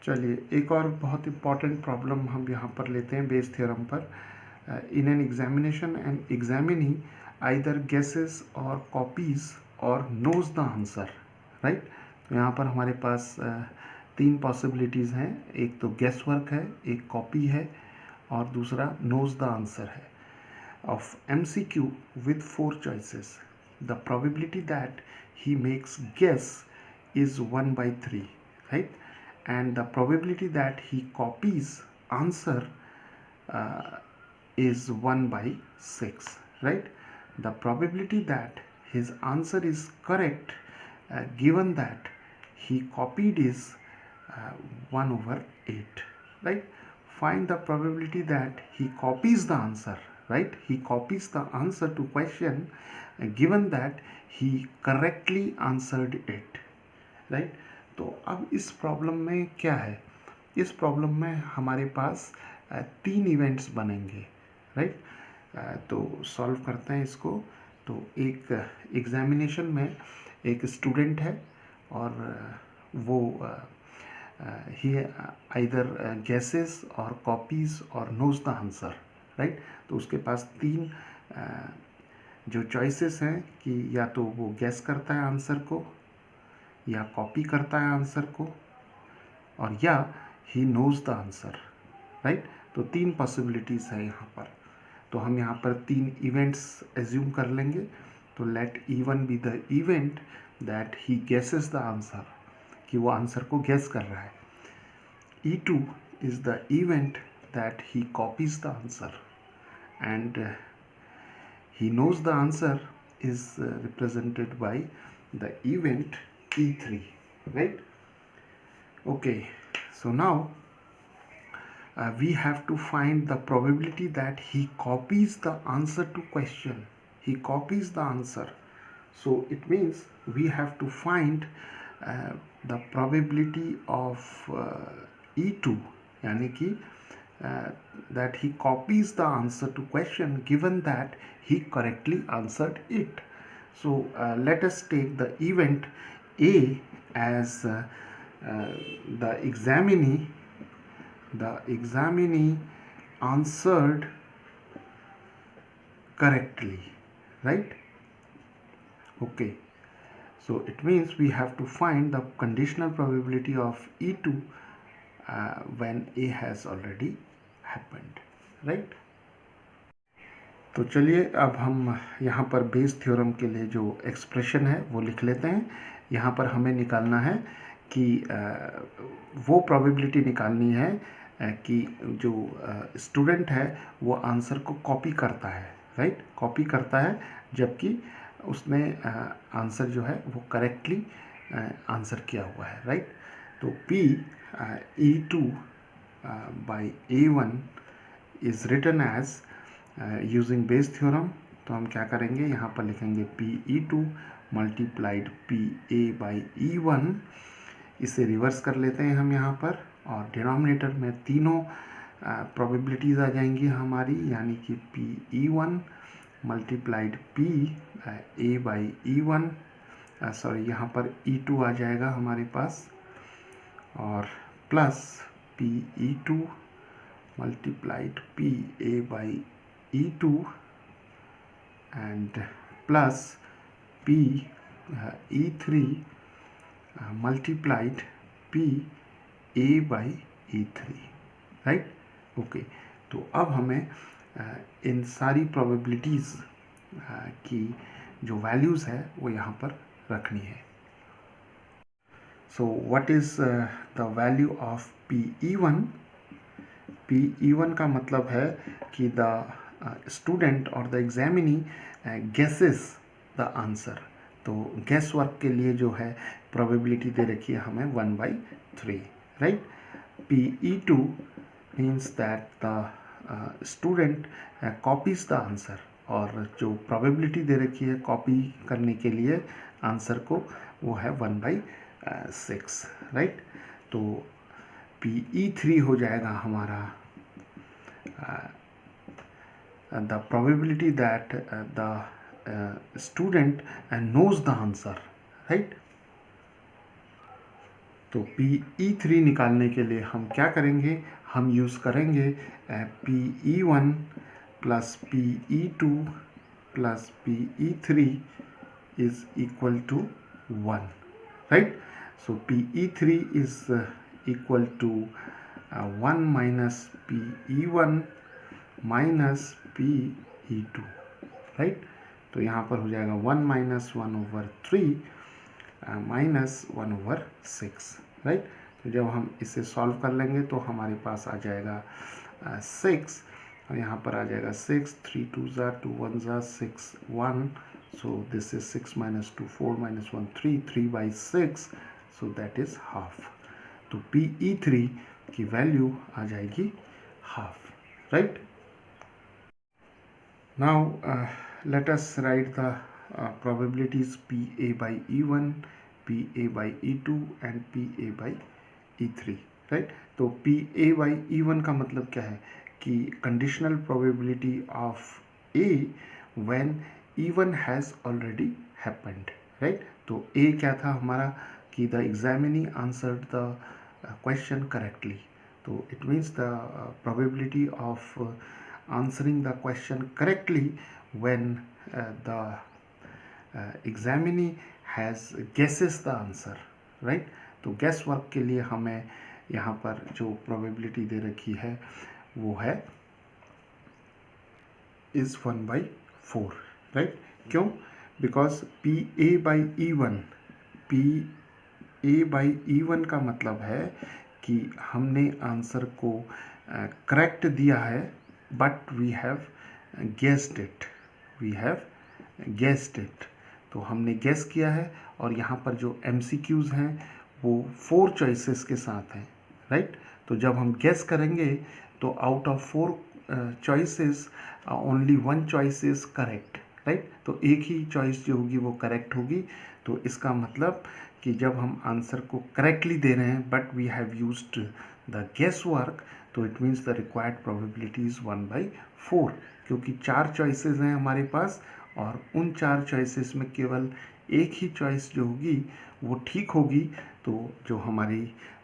चलिए एक और बहुत इम्पॉर्टेंट प्रॉब्लम हम यहाँ पर लेते हैं बेस थ्योरम पर। In an examination and examinee either guesses और कॉपीज और नोज द आंसर, राइट। तो यहाँ पर हमारे पास तीन पॉसिबिलिटीज़ हैं, एक तो गेस वर्क है, एक कॉपी है और दूसरा नोज द आंसर है। Of MCQ with 4 choices, the probability that he makes guess is 1 by 3, right? And the probability that he copies answer uh, is 1 by 6, right? The probability that his answer is correct given that he copied is 1 over 8, right? Find the probability that he copies the answer, right? He copies the answer to question given that he correctly answered it, right? तो अब इस problem में क्या है, इस problem में हमारे पास तीन इवेंट्स बनेंगे, राइट। तो सॉल्व करते हैं इसको। तो एक एग्जामिनेशन में एक स्टूडेंट है और वो ही आइदर गेसेस और कॉपीज और नोज द आंसर, राइट। तो उसके पास तीन जो चॉइसेस हैं कि या तो वो गेस करता है आंसर को, या कॉपी करता है आंसर को, और या he knows the answer, right. तो तीन पॉसिबिलिटीज़ है यहाँ पर। तो हम यहाँ पर तीन इवेंट्स एज्यूम कर लेंगे। तो let E1 be the event that he guesses the answer, कि वो आंसर को गेस कर रहा है। E2 is the event that he copies the answer, and he knows the answer is represented by the event E3, right? Okay, so now we have to find the probability that he copies the answer to question. He copies the answer, so it means we have to find the probability of E2, यानी कि that he copies the answer to question given that he correctly answered it. So let us take the event A as the examinee answered correctly, right? Okay, so it means we have to find the conditional probability of E2 when A has already happened, right? तो चलिए अब हम यहाँ पर Bayes theorem के लिए जो expression है वो लिख लेते हैं। यहाँ पर हमें निकालना है कि वो प्रोबेबिलिटी निकालनी है कि जो स्टूडेंट है वो आंसर को कॉपी करता है, राइट। कॉपी करता है जबकि उसने आंसर जो है वो करेक्टली आंसर किया हुआ है, राइट। तो P E2 by A1 is written as using Bayes theorem. तो हम क्या करेंगे, यहाँ पर लिखेंगे PE2 multiplied PA by E1। इसे रिवर्स कर लेते हैं हम यहाँ पर, और डिनोमिनेटर में तीनों प्रोबेबिलिटीज़ आ जाएंगी हमारी, यानी कि PE1 multiplied PA by E1, sorry यहाँ पर E2 आ जाएगा हमारे पास, और plus PE2 multiplied PA by E2 and plus E3 multiplied PA by E3, right? Okay, तो अब हमें इन सारी प्रोबेबिलिटीज़ की जो वैल्यूज़ है वो यहाँ पर रखनी है। So what is the value of PE1? PE1 का मतलब है कि द स्टूडेंट और the examinee guesses the answer. तो गेस वर्क के लिए जो है प्रोबेबिलिटी दे रखी है हमें 1/3, right. PE2 means that the student copies the answer, और जो प्रोबेबिलिटी दे रखी है कॉपी करने के लिए आंसर को वो है 1/6, राइट। तो PE3 हो जाएगा हमारा the probability that the student knows the answer, right? तो PE3 निकालने के लिए हम क्या करेंगे, हम यूज़ करेंगे PE1 plus PE2 plus PE3 is equal to 1, right. So PE3 is equal to 1 minus PE1 minus PE2, right. तो यहाँ पर हो जाएगा 1 माइनस 1/3 माइनस 1/6, राइट. तो जब हम इसे सॉल्व कर लेंगे तो हमारे पास आ जाएगा 6, और यहाँ पर आ जाएगा 6, 3 2 2 1 6 1. So this is 6 minus 2 4 minus 1 3 3/6, so that is half. तो PE3 की वैल्यू आ जाएगी half, right. Now let us write the probabilities PA by E1, PA by E2 and PA by E3, right. तो PA by E1 का मतलब क्या है कि conditional probability of A when E1 has already happened, right. तो A क्या था हमारा कि the examinee answered the question correctly. तो it means the probability of answering the question correctly when the examinee has guesses the answer, right. तो guess work के लिए हमें यहाँ पर जो probability दे रखी है वो है is 1/4, right. क्यों? Because PA by E1, PA by E1 का मतलब है कि हमने आंसर को करेक्ट दिया है, but we have guessed it, तो हमने गेस किया है. और यहाँ पर जो MCQs हैं वो 4 चॉइसेस के साथ हैं, राइट. तो जब हम गेस करेंगे तो out of 4 choices only 1 choice is correct, right. तो एक ही चॉइस जो होगी वो करेक्ट होगी. तो इसका मतलब कि जब हम आंसर को करेक्टली दे रहे हैं but we have used the guesswork, तो it means the required probability is 1/4, क्योंकि 4 चॉइसेस हैं हमारे पास और उन 4 चॉइसेस में केवल एक ही चॉइस जो होगी वो ठीक होगी. तो जो हमारी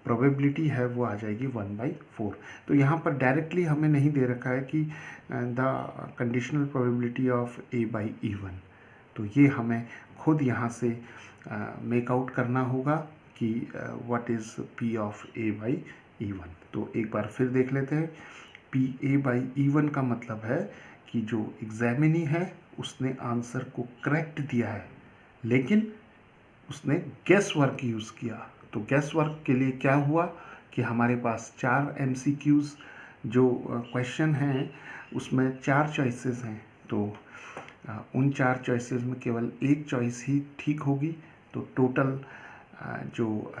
प्रोबेबिलिटी है वो आ जाएगी 1/4. तो यहाँ पर डायरेक्टली हमें नहीं दे रखा है कि the conditional probability of A by E1. तो ये हमें खुद यहाँ से मेक आउट करना होगा कि what is P of A by E1. तो एक बार फिर देख लेते हैं. PA by E1 का मतलब है कि जो एग्जामिनी है उसने आंसर को करेक्ट दिया है, लेकिन उसने गेस वर्क यूज़ किया. तो गेस वर्क के लिए क्या हुआ कि हमारे पास 4 MCQs जो क्वेश्चन हैं उसमें 4 चॉइसेस हैं. तो उन 4 चॉइसेस में केवल एक चॉइस ही ठीक होगी. तो टोटल जो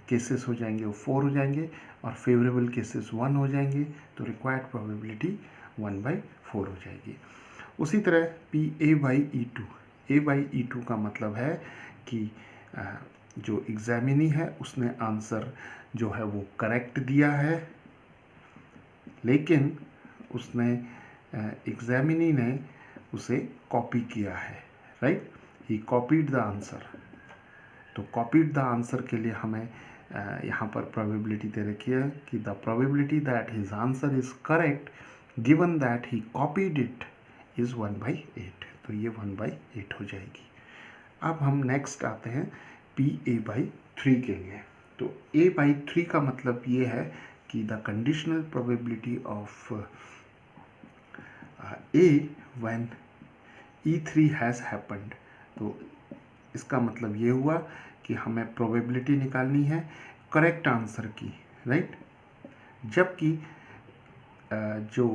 केसेस हो जाएंगे वो 4 हो जाएंगे और फेवरेबल केसेस 1 हो जाएंगे. तो रिक्वायर्ड प्रोबेबिलिटी 1/4 हो जाएगी. उसी तरह PA by E2. A by E2 का मतलब है कि जो एग्जामिनी है उसने आंसर जो है वो करेक्ट दिया है, लेकिन उसने एग्जामिनी ने उसे कॉपी किया है, right. He copied the answer. तो कॉपीड द आंसर के लिए हमें यहाँ पर प्रोबेबिलिटी दे रखी है कि the probability that his answer is correct given that he copied it is 1/8. तो ये 1/8 हो जाएगी. अब हम नेक्स्ट आते हैं PA/3 के लिए. तो A/3 का मतलब ये है कि the conditional probability of A when E3 has happened. तो इसका मतलब ये हुआ कि हमें प्रोबेबिलिटी निकालनी है करेक्ट आंसर की, राइट. जबकि जो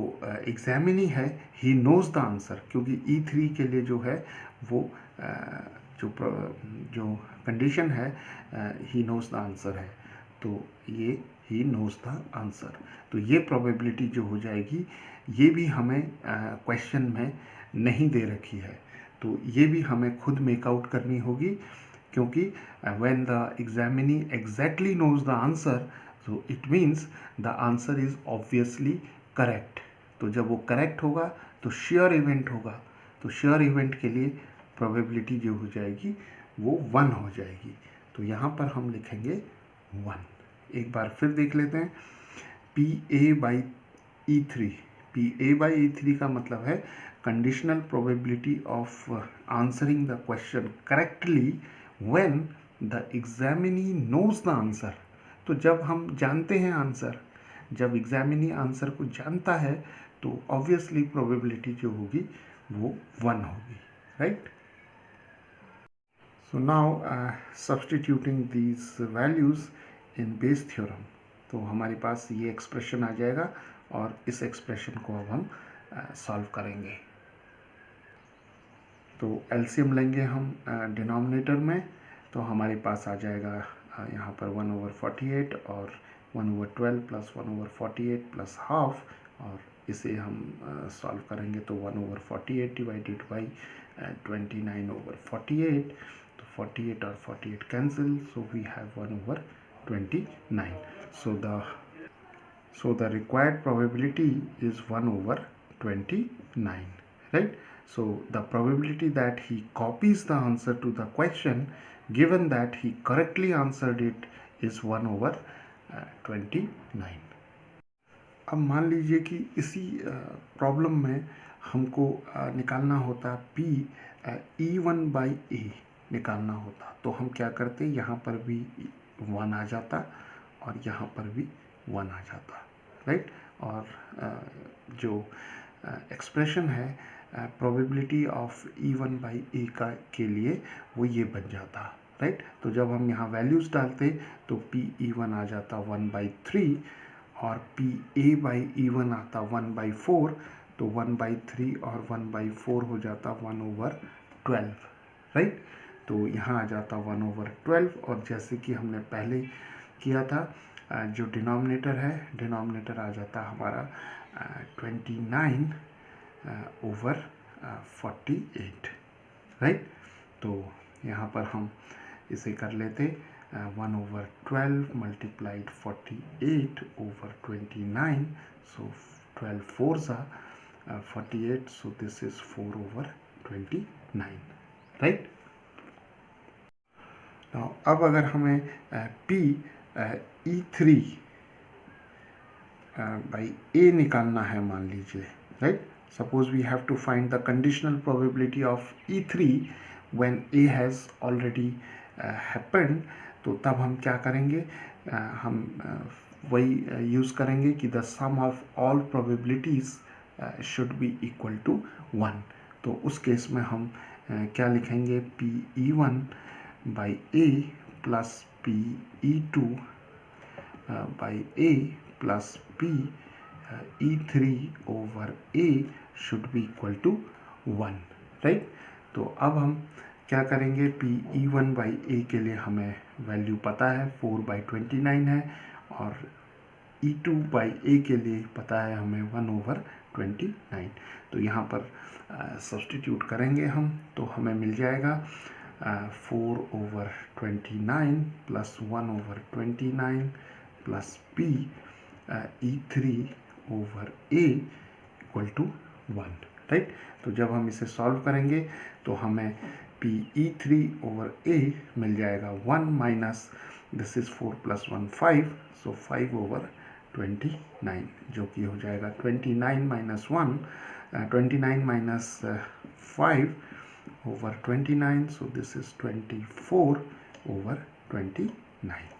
एग्जामिनी है ही नोज़ द आंसर, क्योंकि E3 के लिए जो है वो जो कंडीशन है ही नोज़ द आंसर है. तो ये ही नोज़ द आंसर. तो ये प्रोबेबिलिटी जो हो जाएगी ये भी हमें क्वेश्चन में नहीं दे रखी है. तो ये भी हमें खुद मेक आउट करनी होगी, क्योंकि when the examinee exactly nose the answer, so it means the answer is obviously correct. तो जब वो करेक्ट होगा तो श्योर इवेंट होगा. तो श्योर इवेंट के लिए प्रोबेबिलिटी जो हो जाएगी वो 1 हो जाएगी. तो यहाँ पर हम लिखेंगे 1। एक बार फिर देख लेते हैं, PA/E3। PA/E3 का मतलब है conditional probability of answering the question correctly when the examinee knows the answer. तो जब हम जानते हैं आंसर, जब एग्जामिनी आंसर को जानता है, तो ऑब्वियसली प्रोबेबिलिटी जो होगी वो 1 होगी, right. So now substituting these values in Bayes theorem, तो हमारे पास ये एक्सप्रेशन आ जाएगा और इस एक्सप्रेशन को अब हम सॉल्व करेंगे। तो एलसीएम लेंगे हम डिनोमिनेटर में, तो हमारे पास आ जाएगा यहाँ पर 1/48 और 1/12 प्लस 1/48 प्लस हाफ, और इसे हम सॉल्व करेंगे तो 1/48 डिवाइडेड बाई 29/48, तो 48 और 48 cancel, so we have 1/29. So the required probability is 1/29, right? So the probability that he copies the answer to the question given that he correctly answered it is 1/29. अब मान लीजिए कि इसी problem में हमको निकालना होता P E1/A निकालना होता, तो हम क्या करते, यहाँ पर भी 1 आ जाता और यहाँ पर भी 1 आ जाता, राइट। और जो एक्सप्रेशन है प्रोबेबिलिटी ऑफ E1/A का के लिए वो ये बन जाता, राइट। तो जब हम यहाँ वैल्यूज़ डालते तो PE1 आ जाता 1/3 और PA/E1 आता 1/4, तो 1/3 और 1/4 हो जाता 1/12, राइट। तो यहाँ आ जाता 1/12, और जैसे कि हमने पहले किया था, जो डिनोमिनेटर है, डिनोमिनेटर आ जाता हमारा 29/48, राइट। तो यहाँ पर हम इसे कर लेते 1/12 multiplied 48/29, so 12 4s are 48, so this is 4/29, right. Now अब अगर हमें E3/A निकालना है, मान लीजिए, right. Suppose we have to find the conditional probability of E3 when A has already happened, तो तब हम क्या करेंगे, हम वही यूज़ करेंगे कि the sum of all probabilities should be equal to 1। तो उस केस में हम क्या लिखेंगे, PE1/A plus PE2/A plus PE3/A should be equal to 1, right. तो अब हम क्या करेंगे, PE1/A के लिए हमें वैल्यू पता है 4/29 है, और E2/A के लिए पता है हमें 1/29। तो यहाँ पर सब्स्टिट्यूट करेंगे हम, तो हमें मिल जाएगा 4/29 plus 1/29 plus PE3/A equal to 1, right. तो जब हम इसे सॉल्व करेंगे तो हमें PE3/A मिल जाएगा 1 माइनस, दिस इज 4 + 1 5, सो 5/29, जो कि हो जाएगा 29 - 1, 29 - 5/29, सो दिस इज 24/29।